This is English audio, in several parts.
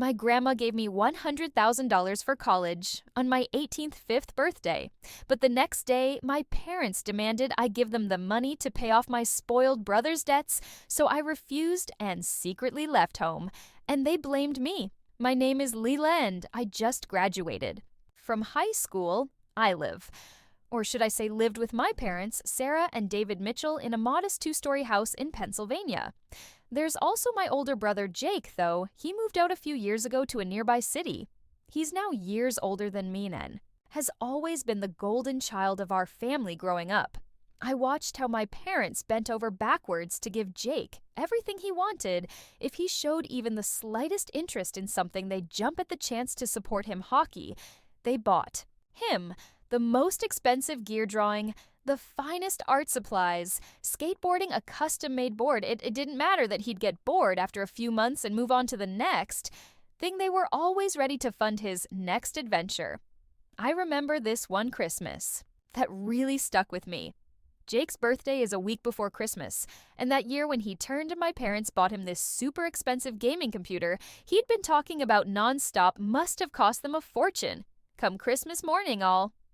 My grandma gave me $100,000 for college on my 18th fifth birthday. But the next day, my parents demanded I give them the money to pay off my spoiled brother's debts, so I refused and secretly left home. And they blamed me. My name is Leela and I just graduated. From high school, I live. Or should I say lived with my parents, Sarah and David Mitchell, in a modest two-story house in Pennsylvania. There's also my older brother Jake, though. He moved out a few years ago to a nearby city. He's now years older than me, Nen. Has always been the golden child of our family growing up. I watched how my parents bent over backwards to give Jake everything he wanted. If he showed even the slightest interest in something, they'd jump at the chance to support him hockey. They bought him the most expensive gear drawing, the finest art supplies, skateboarding a custom-made board. It didn't matter that he'd get bored after a few months and move on to the next thing. They were always ready to fund his next adventure. I remember this one Christmas that really stuck with me. Jake's birthday is a week before Christmas, and that year when he turned, my parents bought him this super expensive gaming computer he'd been talking about nonstop. Must have cost them a fortune. Come Christmas morning,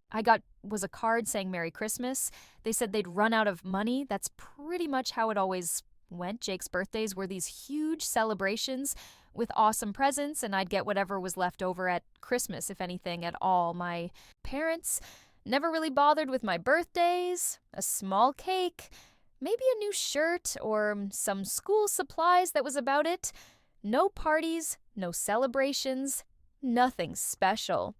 I got was a card saying Merry Christmas. They said they'd run out of money. That's pretty much how it always went. Jake's birthdays were these huge celebrations with awesome presents, and I'd get whatever was left over at Christmas, if anything at all. My parents never really bothered with my birthdays, a small cake, maybe a new shirt or some school supplies, that was about it. No parties, no celebrations, nothing special.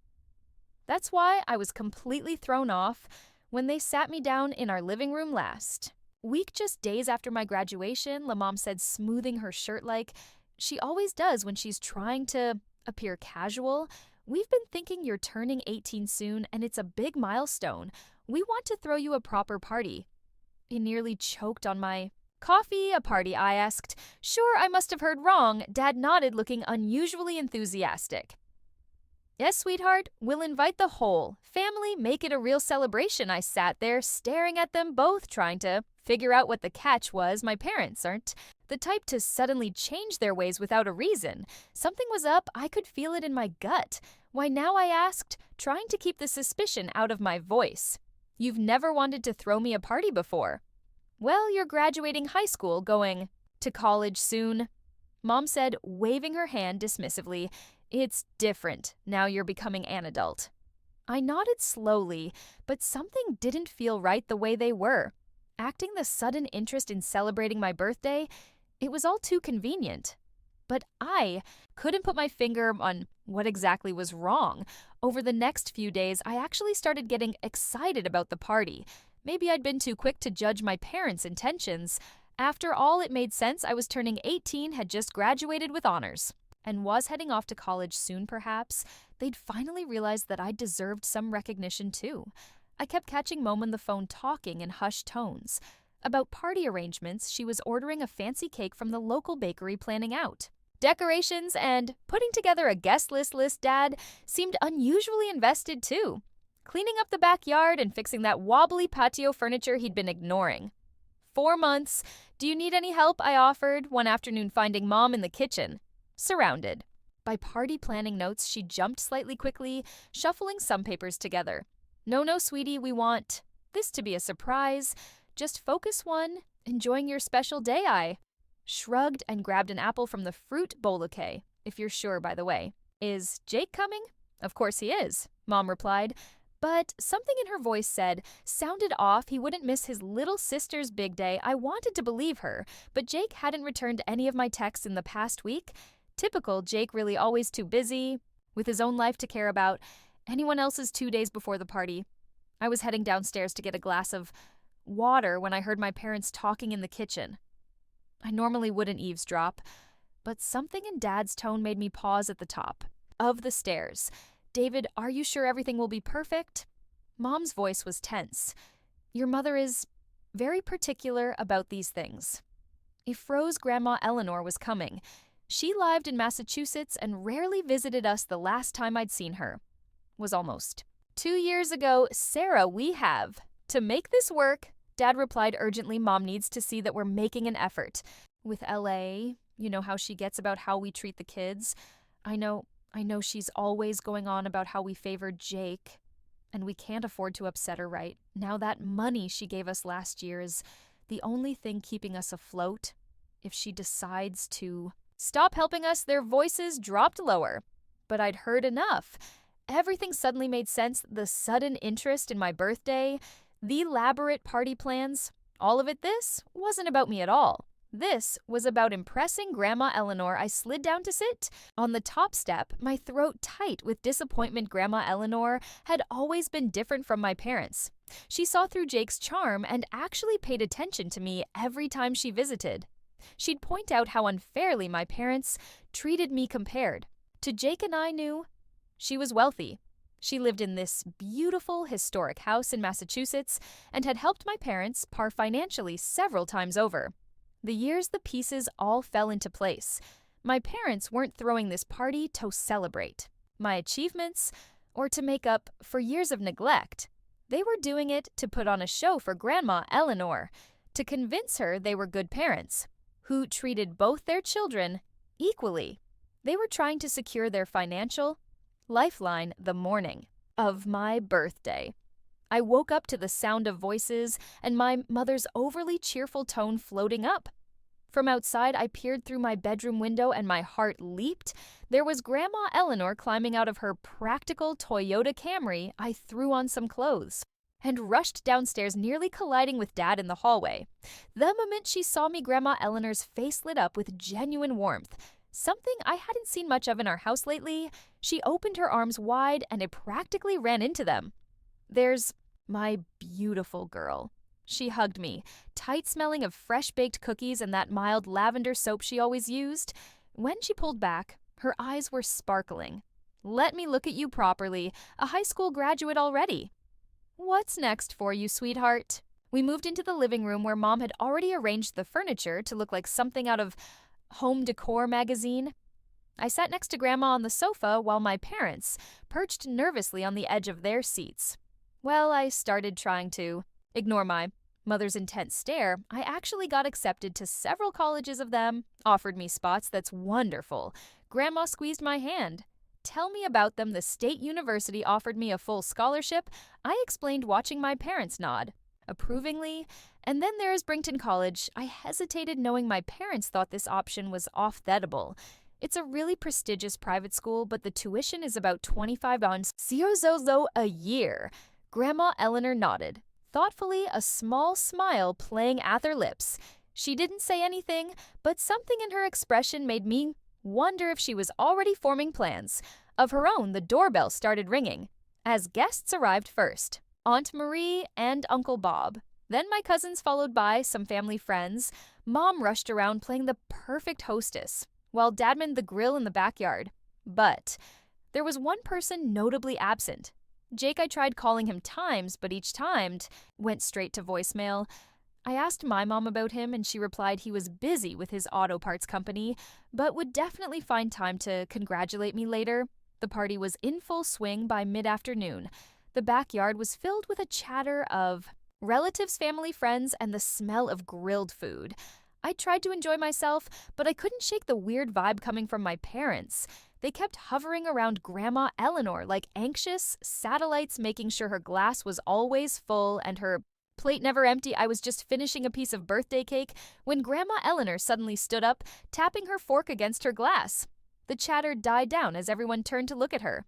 That's why I was completely thrown off when they sat me down in our living room last week, just days after my graduation. La Mom said, smoothing her shirt like she always does when she's trying to appear casual. We've been thinking you're turning 18 soon, and it's a big milestone. We want to throw you a proper party. He nearly choked on my coffee. A party, I asked. Sure, I must have heard wrong. Dad nodded, looking unusually enthusiastic. Yes, sweetheart, we'll invite the whole family, make it a real celebration. I sat there staring at them both, trying to figure out what the catch was. My parents aren't the type to suddenly change their ways without a reason. Something was up. I could feel it in my gut. Why now, I asked, trying to keep the suspicion out of my voice. You've never wanted to throw me a party before. Well, you're graduating high school, going to college soon, Mom said, waving her hand dismissively. It's different. Now you're becoming an adult. I nodded slowly, but something didn't feel right the way they were. Acting the sudden interest in celebrating my birthday, it was all too convenient. But I couldn't put my finger on what exactly was wrong. Over the next few days, I actually started getting excited about the party. Maybe I'd been too quick to judge my parents' intentions. After all, it made sense. I was turning 18, had just graduated with honors, and was heading off to college soon, perhaps. They'd finally realized that I deserved some recognition too. I kept catching Mom on the phone talking in hushed tones. About party arrangements, she was ordering a fancy cake from the local bakery, planning out decorations and putting together a guest list. Dad seemed unusually invested too, cleaning up the backyard and fixing that wobbly patio furniture he'd been ignoring. 4 months. Do you need any help? I offered, one afternoon finding Mom in the kitchen, surrounded by party planning notes. She jumped slightly quickly, shuffling some papers together. No, sweetie, we want this to be a surprise. Just focus one, enjoying your special day. I shrugged and grabbed an apple from the fruit bouquet. If you're sure, by the way. Is Jake coming? Of course he is, Mom replied. But something in her voice sounded off. He wouldn't miss his little sister's big day. I wanted to believe her, but Jake hadn't returned any of my texts in the past week. Typical Jake, really always too busy with his own life to care about anyone else's 2 days before the party. I was heading downstairs to get a glass of water when I heard my parents talking in the kitchen. I normally wouldn't eavesdrop, but something in Dad's tone made me pause at the top of the stairs. David, are you sure everything will be perfect? Mom's voice was tense. Your mother is very particular about these things. If Ro's grandma Eleanor was coming, she lived in Massachusetts and rarely visited us. The last time I'd seen her was almost 2 years ago. Sarah, we have to make this work, Dad replied urgently. Mom needs to see that we're making an effort. With LA, you know how she gets about how we treat the kids. I know she's always going on about how we favored Jake, and we can't afford to upset her right. Now that money she gave us last year is the only thing keeping us afloat. If she decides to stop helping us, their voices dropped lower. But I'd heard enough. Everything suddenly made sense. The sudden interest in my birthday, the elaborate party plans, all of it, this wasn't about me at all. This was about impressing Grandma Eleanor. I slid down to sit on the top step, my throat tight with disappointment. Grandma Eleanor had always been different from my parents. She saw through Jake's charm and actually paid attention to me every time she visited. She'd point out how unfairly my parents treated me compared to Jake, and I knew she was wealthy. She lived in this beautiful, historic house in Massachusetts and had helped my parents par financially several times over. The years the pieces all fell into place. My parents weren't throwing this party to celebrate my achievements or to make up for years of neglect. They were doing it to put on a show for Grandma Eleanor, to convince her they were good parents, who treated both their children equally. They were trying to secure their financial lifeline the morning of my birthday. I woke up to the sound of voices and my mother's overly cheerful tone floating up. From outside, I peered through my bedroom window and my heart leaped. There was Grandma Eleanor climbing out of her practical Toyota Camry. I threw on some clothes and rushed downstairs, nearly colliding with Dad in the hallway. The moment she saw me, Grandma Eleanor's face lit up with genuine warmth, something I hadn't seen much of in our house lately. She opened her arms wide and I practically ran into them. "There's my beautiful girl." She hugged me, tight smelling of fresh-baked cookies and that mild lavender soap she always used. When she pulled back, her eyes were sparkling. "Let me look at you properly, a high school graduate already." "What's next for you, sweetheart?" We moved into the living room where Mom had already arranged the furniture to look like something out of Home Decor magazine. I sat next to Grandma on the sofa while my parents perched nervously on the edge of their seats. Well, I started trying to ignore my mother's intense stare. I actually got accepted to several colleges of them, offered me spots. That's wonderful. Grandma squeezed my hand. "Tell me about them." The state university offered me a full scholarship. I explained, watching my parents nod approvingly. And then there is Brington College. I hesitated, knowing my parents thought this option was off-thettable. It's a really prestigious private school, but the tuition is about $25 a year. Grandma Eleanor nodded, thoughtfully, a small smile playing at her lips. She didn't say anything, but something in her expression made me wonder if she was already forming plans of her own. The doorbell started ringing as guests arrived first. Aunt Marie and Uncle Bob. Then my cousins, followed by some family friends. Mom rushed around playing the perfect hostess, while Dad manned the grill in the backyard. But there was one person notably absent. Jake. I tried calling him times, but each time went straight to voicemail. I asked my mom about him, and she replied he was busy with his auto parts company, but would definitely find time to congratulate me later. The party was in full swing by mid-afternoon. The backyard was filled with a chatter of relatives, family, friends, and the smell of grilled food. I tried to enjoy myself, but I couldn't shake the weird vibe coming from my parents. They kept hovering around Grandma Eleanor like anxious satellites, making sure her glass was always full and her plate never empty. I was just finishing a piece of birthday cake when Grandma Eleanor suddenly stood up, tapping her fork against her glass. The chatter died down as everyone turned to look at her.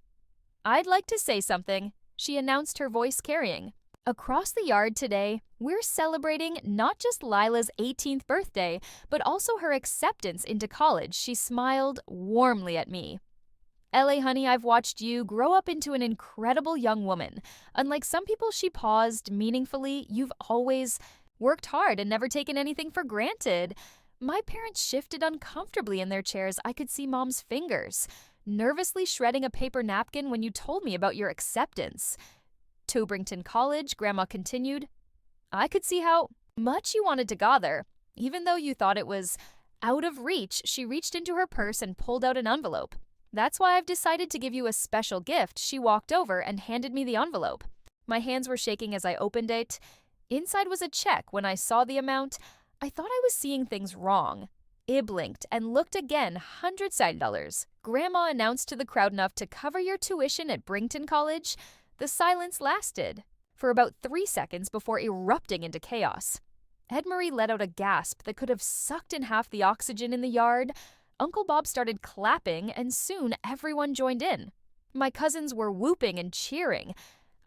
"I'd like to say something," she announced, her voice carrying. "Across the yard today, we're celebrating not just Lila's 18th birthday, but also her acceptance into college." She smiled warmly at me. "LA, honey, I've watched you grow up into an incredible young woman. Unlike some people," she paused meaningfully, "you've always worked hard and never taken anything for granted." My parents shifted uncomfortably in their chairs. I could see Mom's fingers nervously shredding a paper napkin. "When you told me about your acceptance to Brington College," Grandma continued, "I could see how much you wanted to go there, even though you thought it was out of reach." She reached into her purse and pulled out an envelope. "That's why I've decided to give you a special gift." She walked over and handed me the envelope. My hands were shaking as I opened it. Inside was a check. When I saw the amount, I thought I was seeing things wrong. I blinked and looked again, $100 Grandma announced to the crowd enough to cover your tuition at Brington College. The silence lasted for about 3 seconds before erupting into chaos. Ed-Marie let out a gasp that could have sucked in half the oxygen in the yard. Uncle Bob started clapping, and soon everyone joined in. My cousins were whooping and cheering.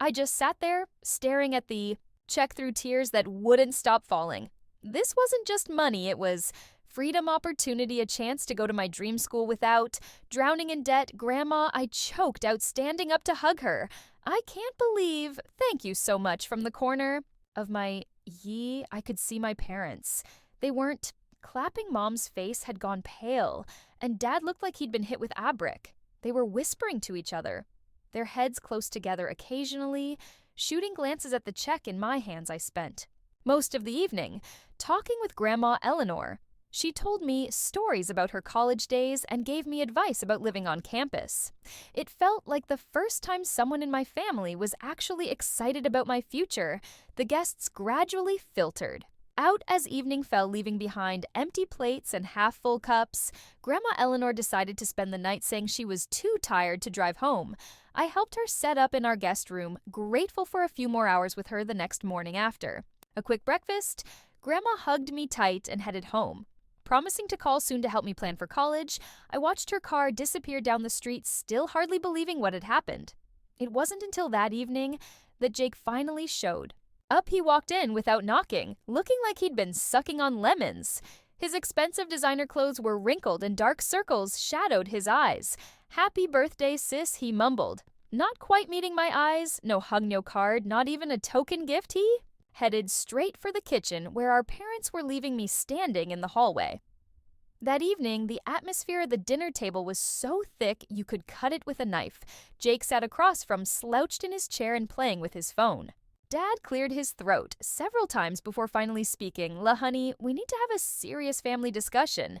I just sat there, staring at the check through tears that wouldn't stop falling. This wasn't just money, it was freedom, opportunity, a chance to go to my dream school without drowning in debt. Grandma, I choked out standing up to hug her. I can't believe, thank you so much. From the corner of my I could see my parents. They weren't clapping. Mom's face had gone pale, and Dad looked like he'd been hit with abric. They were whispering to each other, their heads close together occasionally, shooting glances at the check in my hands I spent most of the evening talking with Grandma Eleanor. She told me stories about her college days and gave me advice about living on campus. It felt like the first time someone in my family was actually excited about my future. The guests gradually filtered out as evening fell, leaving behind empty plates and half-full cups. Grandma Eleanor decided to spend the night, saying she was too tired to drive home. I helped her set up in our guest room, grateful for a few more hours with her the next morning after. A quick breakfast, Grandma hugged me tight and headed home. Promising to call soon to help me plan for college, I watched her car disappear down the street, still hardly believing what had happened. It wasn't until that evening that Jake finally showed. Up he walked in without knocking, looking like he'd been sucking on lemons. His expensive designer clothes were wrinkled and dark circles shadowed his eyes. "Happy birthday, sis," he mumbled. Not quite meeting my eyes, no hug, no card, not even a token gift. He headed straight for the kitchen, where our parents were leaving me standing in the hallway. That evening, the atmosphere at the dinner table was so thick you could cut it with a knife. Jake sat across from, slouched in his chair and playing with his phone. Dad cleared his throat several times before finally speaking. "La honey, we need to have a serious family discussion."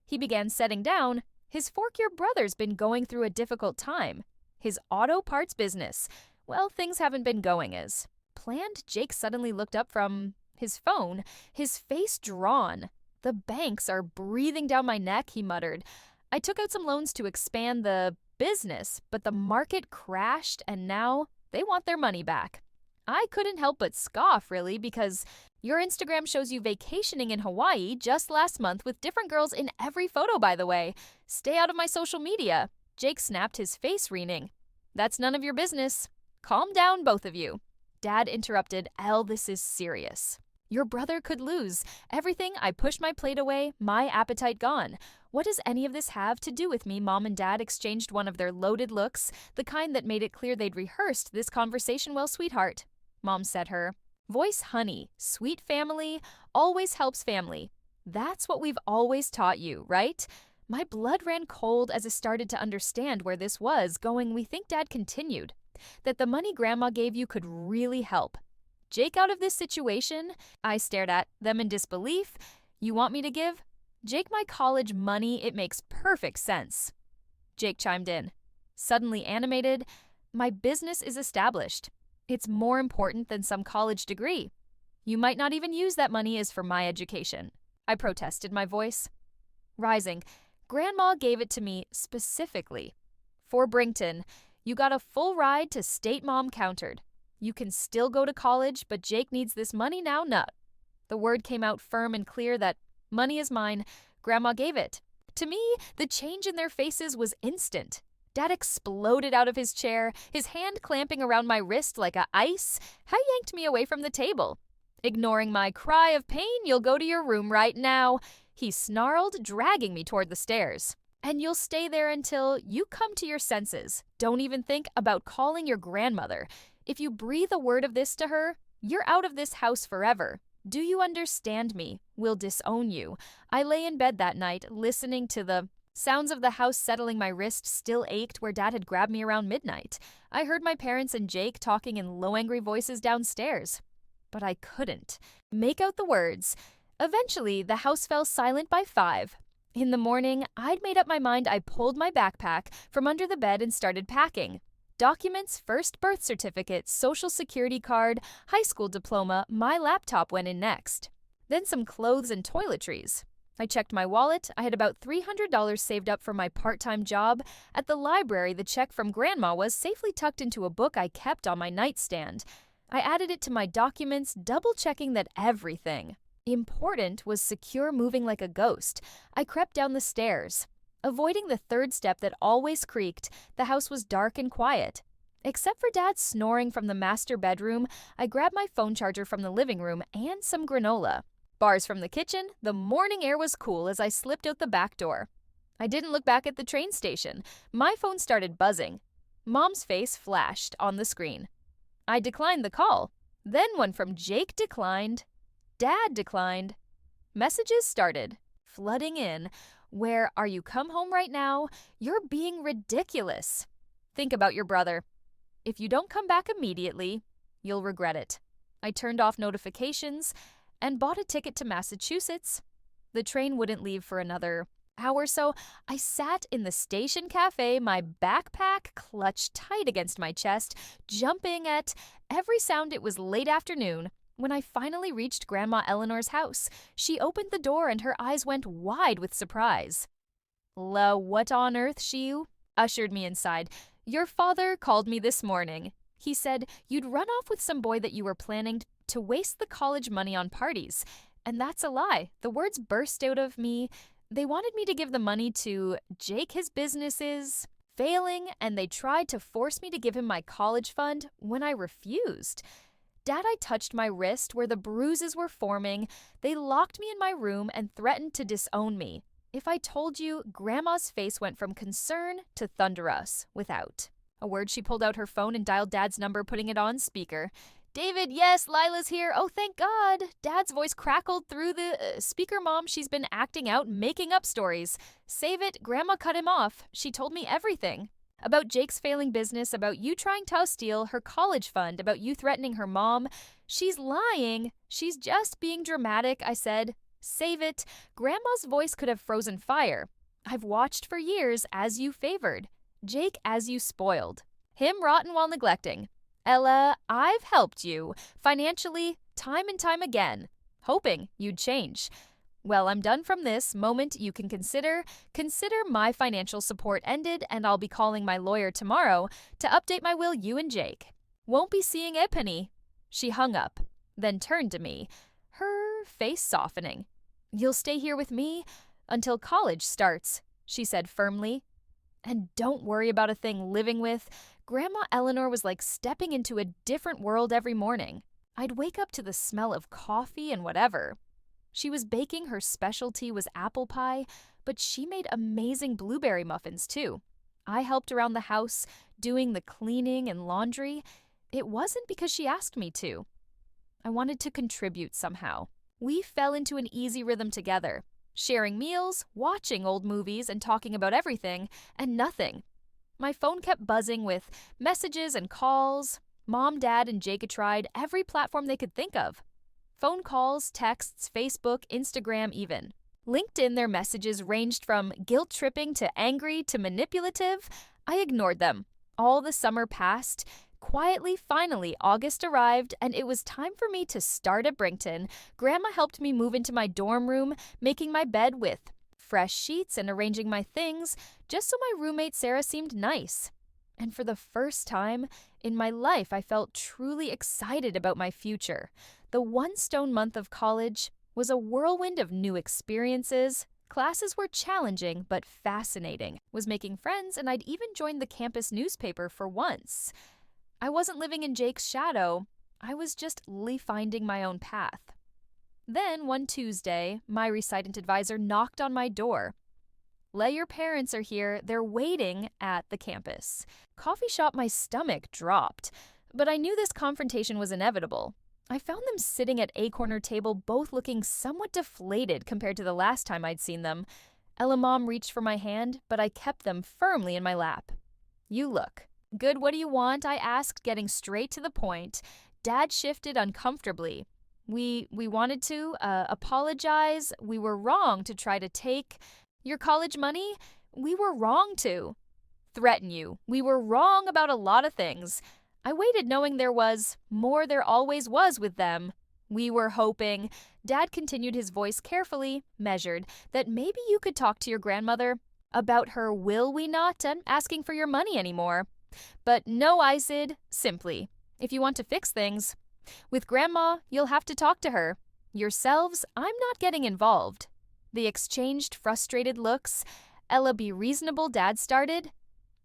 He began setting down. His fourth-year brother's been going through a difficult time. His auto parts business. Well, things haven't been going as planned. Jake suddenly looked up from his phone, his face drawn. "The banks are breathing down my neck," he muttered. "I took out some loans to expand the business, but the market crashed and now they want their money back." I couldn't help but scoff, really, because your Instagram shows you vacationing in Hawaii just last month with different girls in every photo, by the way. Stay out of my social media. Jake snapped, his face wreathing. "That's none of your business. Calm down, both of you." Dad interrupted. "Elle, this is serious. Your brother could lose everything." I pushed my plate away, my appetite gone. "What does any of this have to do with me?" Mom and Dad exchanged one of their loaded looks, the kind that made it clear they'd rehearsed this conversation well. "Sweetheart," Mom said, her voice honey, "sweet family always helps family. That's what we've always taught you, right?" My blood ran cold as I started to understand where this was going. "We think," Dad continued, "that the money Grandma gave you could really help Jake out of this situation." I stared at them in disbelief. "You want me to give Jake my college money? It makes perfect sense." Jake chimed in, suddenly animated. "My business is established. It's more important than some college degree. You might not even use that money as for my education." I protested, my voice rising. "Grandma gave it to me specifically for Brington. You got a full ride to state," Mom countered. "You can still go to college, but Jake needs this money now." "Nut." The word came out firm and clear that money is mine. Grandma gave it to me. The change in their faces was instant. Dad exploded out of his chair, his hand clamping around my wrist like a ice. He yanked me away from the table. Ignoring my cry of pain, "You'll go to your room right now," he snarled, dragging me toward the stairs. "And you'll stay there until you come to your senses. Don't even think about calling your grandmother. If you breathe a word of this to her, you're out of this house forever. Do you understand me? We'll disown you." I lay in bed that night, listening to the sounds of the house settling. My wrist still ached where Dad had grabbed me around midnight. I heard my parents and Jake talking in low, angry voices downstairs, but I couldn't make out the words. Eventually, the house fell silent by 5. In the morning, I'd made up my mind. I pulled my backpack from under the bed and started packing. Documents, first birth certificate, social security card, high school diploma, my laptop went in next. Then some clothes and toiletries. I checked my wallet. I had about $300 saved up for my part-time job. At the library, the check from Grandma was safely tucked into a book I kept on my nightstand. I added it to my documents, double-checking that everything important was secure, moving like a ghost. I crept down the stairs. Avoiding the third step that always creaked, the house was dark and quiet. Except for Dad snoring from the master bedroom, I grabbed my phone charger from the living room and some granola. Bars from the kitchen, the morning air was cool as I slipped out the back door. I didn't look back at the train station. My phone started buzzing. Mom's face flashed on the screen. I declined the call. Then one from Jake declined. Dad declined. Messages started flooding in. Where are you? Come home right now. You're being ridiculous. Think about your brother. If you don't come back immediately, you'll regret it. I turned off notifications and bought a ticket to Massachusetts. The train wouldn't leave for another hour, so I sat in the station cafe, my backpack clutched tight against my chest, jumping at every sound. It was late afternoon when I finally reached Grandma Eleanor's house. She opened the door and her eyes went wide with surprise. What on earth?" she ushered me inside. "Your father called me this morning. He said you'd run off with some boy that you were planning to waste the college money on parties. And that's a lie." The words burst out of me. They wanted me to give the money to Jake. His business is failing, and they tried to force me to give him my college fund when I refused. Dad, I touched my wrist where the bruises were forming. They locked me in my room and threatened to disown me. If I told you, Grandma's face went from concern to thunderous without a word. She pulled out her phone and dialed Dad's number, putting it on speaker. "David, yes, Lila's here. Oh, thank God." Dad's voice crackled through the speaker. "Mom, she's been acting out, making up stories." "Save it. Grandma cut him off. She told me everything. About Jake's failing business, about you trying to steal her college fund, about you threatening her mom. She's lying. She's just being dramatic," I said. "Save it." Grandma's voice could have frozen fire. "I've watched for years as you favored. Jake as you spoiled. Him rotten while neglecting. Ella, I've helped you financially time and time again, hoping you'd change. Well, I'm done from this moment. You can consider my financial support ended, and I'll be calling my lawyer tomorrow to update my will, you and Jake. Won't be seeing a penny." She hung up, then turned to me, her face softening. "You'll stay here with me until college starts," she said firmly. "And don't worry about a thing. Living with Grandma Eleanor was like stepping into a different world every morning. I'd wake up to the smell of coffee and whatever. She was baking. Her specialty was apple pie, but she made amazing blueberry muffins too. I helped around the house, doing the cleaning and laundry. It wasn't because she asked me to. I wanted to contribute somehow. We fell into an easy rhythm together, sharing meals, watching old movies, and talking about everything and nothing. My phone kept buzzing with messages and calls. Mom, Dad, and Jake tried every platform they could think of. Phone calls, texts, Facebook, Instagram even. LinkedIn, their messages ranged from guilt-tripping to angry to manipulative. I ignored them. All the summer passed. Quietly, finally, August arrived, and it was time for me to start at Brington. Grandma helped me move into my dorm room, making my bed with fresh sheets and arranging my things, just so my roommate Sarah seemed nice. And for the first time in my life, I felt truly excited about my future. The one stone month of college was a whirlwind of new experiences. Classes were challenging but fascinating. Was making friends, and I'd even joined the campus newspaper for once. I wasn't living in Jake's shadow. I was just finding my own path. Then, one Tuesday, my resident advisor knocked on my door. "Your parents are here. They're waiting at the campus." Coffee shop, my stomach dropped. But I knew this confrontation was inevitable. I found them sitting at a corner table, both looking somewhat deflated compared to the last time I'd seen them. Ella Mom reached for my hand, but I kept them firmly in my lap. "You look good. What do you want?" I asked, getting straight to the point. Dad shifted uncomfortably. We wanted to apologize. We were wrong to try to take your college money. We were wrong to threaten you. We were wrong about a lot of things. I waited knowing there was more. There always was with them. We were hoping, Dad continued, his voice carefully measured, that maybe you could talk to your grandmother about her will we not and asking for your money anymore. But no, I said, simply, if you want to fix things with Grandma, you'll have to talk to her. Yourselves, I'm not getting involved. They exchanged frustrated looks. Ella, be reasonable, Dad started.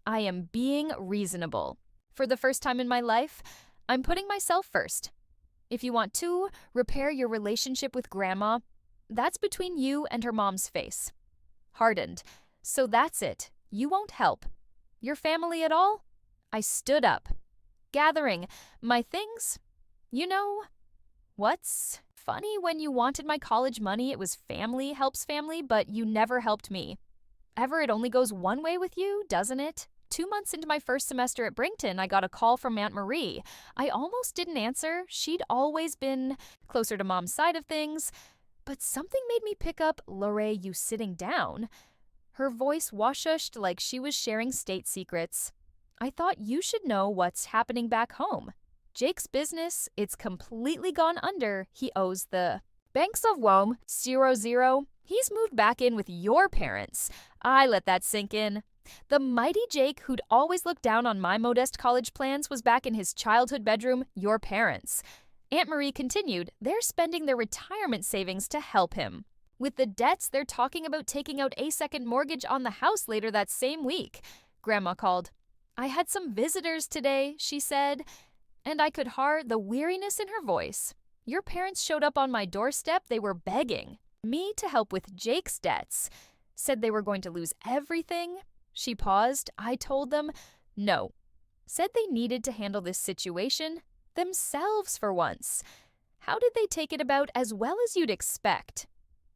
I am being reasonable. For the first time in my life, I'm putting myself first. If you want to repair your relationship with Grandma, that's between you and her mom's face. Hardened. So that's it. You won't help. Your family at all? I stood up. Gathering my things. You know, what's funny, when you wanted my college money, it was family helps family, but you never helped me. Ever, it only goes one way with you, doesn't it? 2 months into my first semester at Brington, I got a call from Aunt Marie. I almost didn't answer. She'd always been closer to Mom's side of things. But something made me pick up. Lorraine, you sitting down? Her voice washushed like she was sharing state secrets. I thought you should know what's happening back home. Jake's business, it's completely gone under. He owes the Banks of Wome, 0-0. He's moved back in with your parents. I let that sink in. The mighty Jake, who'd always looked down on my modest college plans, was back in his childhood bedroom, your parents. Aunt Marie continued, they're spending their retirement savings to help him. With the debts, they're talking about taking out a second mortgage on the house later that same week. Grandma called. I had some visitors today, she said, and I could hear the weariness in her voice. Your parents showed up on my doorstep. They were begging me to help with Jake's debts. Said they were going to lose everything. She paused. I told them no. Said they needed to handle this situation themselves for once. How did they take it about as well as you'd expect?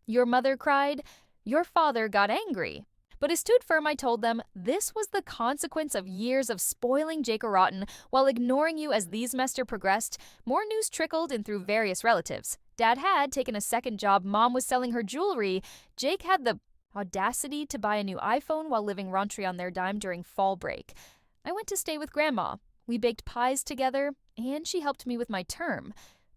Your mother cried. Your father got angry. But I stood firm. I told them this was the consequence of years of spoiling Jake rotten while ignoring you. As the semester progressed, more news trickled in through various relatives. Dad had taken a second job. Mom was selling her jewelry. Jake had the audacity to buy a new iPhone while living raunchy on their dime during fall break. I went to stay with Grandma. We baked pies together, and she helped me with my term.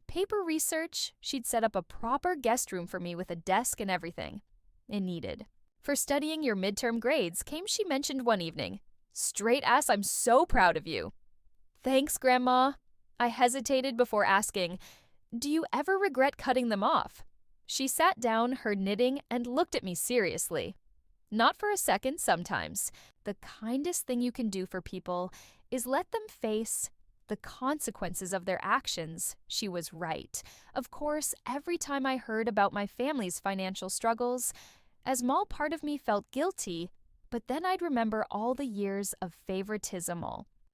Paper research, she'd set up a proper guest room for me with a desk and everything it needed. For studying your midterm grades, came she mentioned one evening. Straight ass, I'm so proud of you. Thanks, Grandma. I hesitated before asking, do you ever regret cutting them off? She sat down, her knitting, and looked at me seriously. Not for a second, sometimes. The kindest thing you can do for people is let them face the consequences of their actions. She was right. Of course, every time I heard about my family's financial struggles, a small part of me felt guilty, but then I'd remember all the years of favoritism.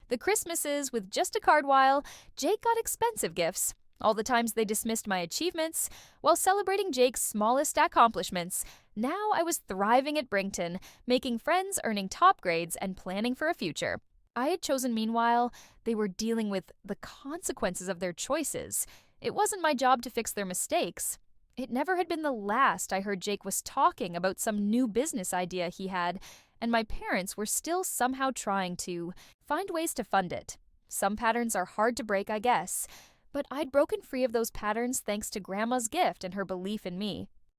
The Christmases with just a card while Jake got expensive gifts. All the times they dismissed my achievements while celebrating Jake's smallest accomplishments. Now I was thriving at Brington, making friends, earning top grades, and planning for a future. I had chosen, meanwhile, they were dealing with the consequences of their choices. It wasn't my job to fix their mistakes. It never had been the last I heard Jake was talking about some new business idea he had, and my parents were still somehow trying to find ways to fund it. Some patterns are hard to break, I guess. But I'd broken free of those patterns thanks to Grandma's gift and her belief in me.